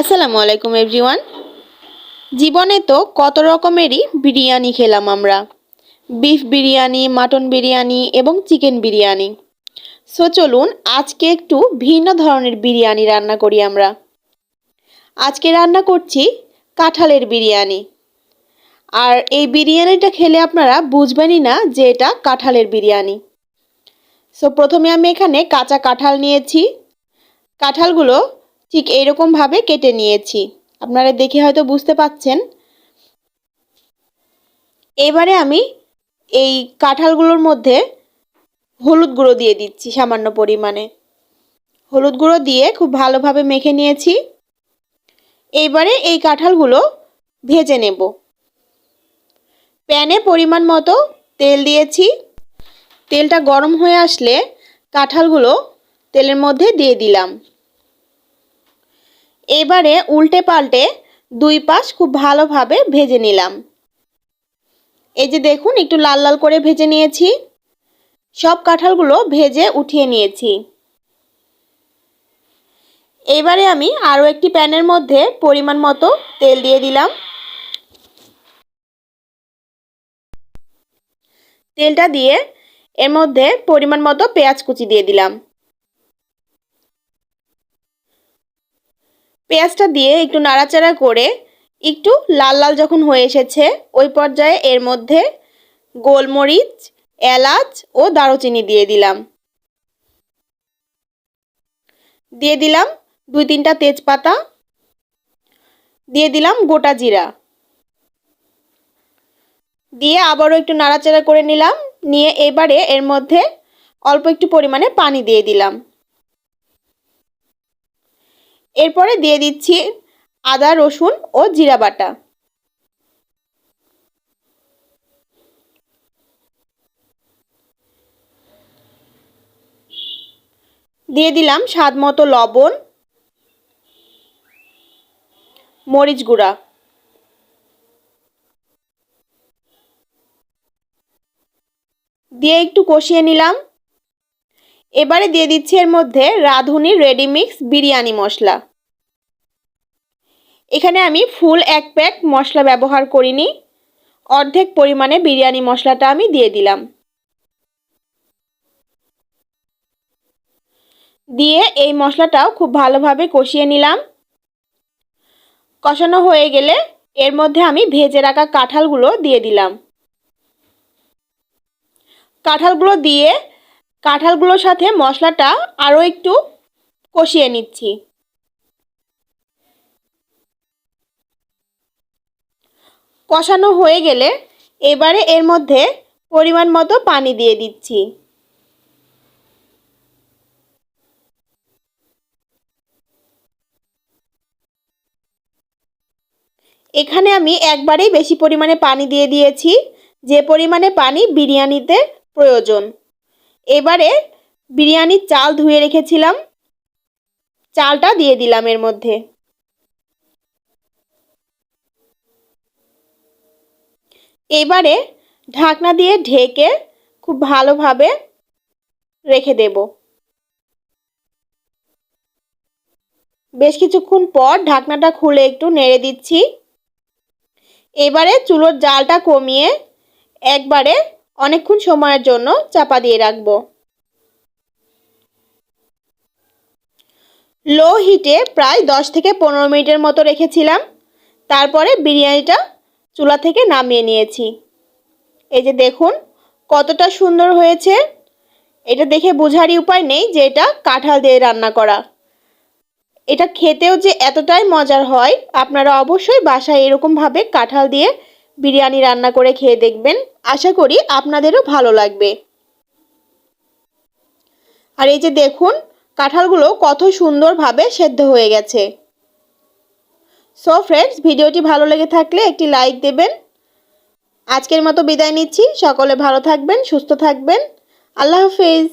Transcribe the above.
আসসালামু আলাইকুম এভরিওয়ান। জীবনে তো কত রকমেরই বিরিয়ানি খেলাম আমরা। বিফ বিরিয়ানি, মাটন বিরিয়ানি এবং চিকেন বিরিয়ানি। সো চলুন আজকে একটু ভিন্ন ধরনের বিরিয়ানি রান্না করি আমরা। আজকে রান্না করছি কাঁঠালের বিরিয়ানি। আর এই বিরিয়ানিটা খেলে আপনারা বুঝবেনই না যে এটা কাঁঠালের বিরিয়ানি। সো প্রথমে আমি এখানে কাঁচা কাঁঠাল নিয়েছি। কাঁঠালগুলো ঠিক এইরকমভাবে কেটে নিয়েছি, আপনারা দেখে হয়তো বুঝতে পাচ্ছেন। এবারে আমি এই কাঁঠালগুলোর মধ্যে হলুদ গুঁড়ো দিয়ে দিচ্ছি সামান্য পরিমাণে। হলুদ গুঁড়ো দিয়ে খুব ভালোভাবে মেখে নিয়েছি। এইবারে এই কাঁঠালগুলো ভেজে নেব। প্যানে পরিমাণ মতো তেল দিয়েছি। তেলটা গরম হয়ে আসলে কাঁঠালগুলো তেলের মধ্যে দিয়ে দিলাম। এবারে উল্টে পাল্টে দুই পাশ খুব ভালোভাবে ভেজে নিলাম। এই যে দেখুন, একটু লাল লাল করে ভেজে নিয়েছি। সব কাঁঠালগুলো ভেজে উঠিয়ে নিয়েছি। এবারে আমি আরও একটি প্যানের মধ্যে পরিমাণ মতো তেল দিয়ে দিলাম। তেলটা দিয়ে এর মধ্যে পরিমাণ মতো পেঁয়াজ কুচি দিয়ে দিলাম। পেঁয়াজটা দিয়ে একটু নাড়াচাড়া করে একটু লাল লাল যখন হয়ে এসেছে, ওই পর্যায়ে এর মধ্যে গোলমরিচ, এলাচ ও দারুচিনি দিয়ে দিলাম। দিয়ে দিলাম 2-3টা তেজপাতা। দিয়ে দিলাম গোটা জিরা। দিয়ে আবারও একটু নাড়াচাড়া করে নিলাম। নিয়ে এবারে এর মধ্যে অল্প একটু পরিমাণে পানি দিয়ে দিলাম। এরপরে দিয়ে দিচ্ছি আদা, রসুন ও জিরা বাটা। দিয়ে দিলাম স্বাদ মতো লবণ, মরিচ গুঁড়া। দিয়ে একটু কষিয়ে নিলাম। এবারে দিয়ে দিচ্ছি এর মধ্যে রাঁধুনি রেডিমিক্স বিরিয়ানি মশলা। এখানে আমি ফুল 1 প্যাক মশলা ব্যবহার করিনি, অর্ধেক পরিমাণে বিরিয়ানি মশলাটা আমি দিয়ে দিলাম। দিয়ে এই মশলাটাও খুব ভালোভাবে কষিয়ে নিলাম। কষানো হয়ে গেলে এর মধ্যে আমি ভেজে রাখা কাঁঠালগুলো দিয়ে দিলাম। কাঁঠালগুলো দিয়ে কাঁঠালগুলোর সাথে মশলাটা আরও একটু কষিয়ে নিচ্ছি। কষানো হয়ে গেলে এবারে এর মধ্যে পরিমাণ মতো পানি দিয়ে দিচ্ছি। এখানে আমি একবারেই বেশি পরিমাণে পানি দিয়ে দিয়েছি, যে পরিমাণে পানি বিরিয়ানিতে প্রয়োজন। এবারে বিরিয়ানির চাল ধুয়ে রেখেছিলাম, চালটা দিয়ে দিলাম এর মধ্যে। এবারে ঢাকনা দিয়ে ঢেকে খুব ভালোভাবে রেখে দেব। বেশ কিছুক্ষণ পর ঢাকনাটা খুলে একটু নেড়ে দিচ্ছি। এবারে চুলোর জালটা কমিয়ে একবারে অনেকক্ষণ সময়ের জন্য চাপা দিয়ে রাখবো। লো হিটে প্রায় 10 থেকে 15 মিনিটের মতো রেখেছিলাম। তারপরে বিরিয়ানিটা চুলা থেকে নামিয়ে নিয়েছি। এই যে দেখুন কতটা সুন্দর হয়েছে। এটা দেখে বোঝারই উপায় নেই যে এটা কাঁঠাল দিয়ে রান্না করা। এটা খেতেও যে এতটাই মজার হয়, আপনারা অবশ্যই বাসায় এরকমভাবে কাঁঠাল দিয়ে বিরিয়ানি রান্না করে খেয়ে দেখবেন। আশা করি আপনাদেরও ভালো লাগবে। আর এই যে দেখুন কাঁঠালগুলো কত সুন্দরভাবে সেদ্ধ হয়ে গেছে। সো ফ্রেন্ডস, ভিডিওটি ভালো লেগে থাকলে একটি লাইক দেবেন। আজকের মতো বিদায় নিচ্ছি। সকলে ভালো থাকবেন, সুস্থ থাকবেন। আল্লাহ হাফেজ।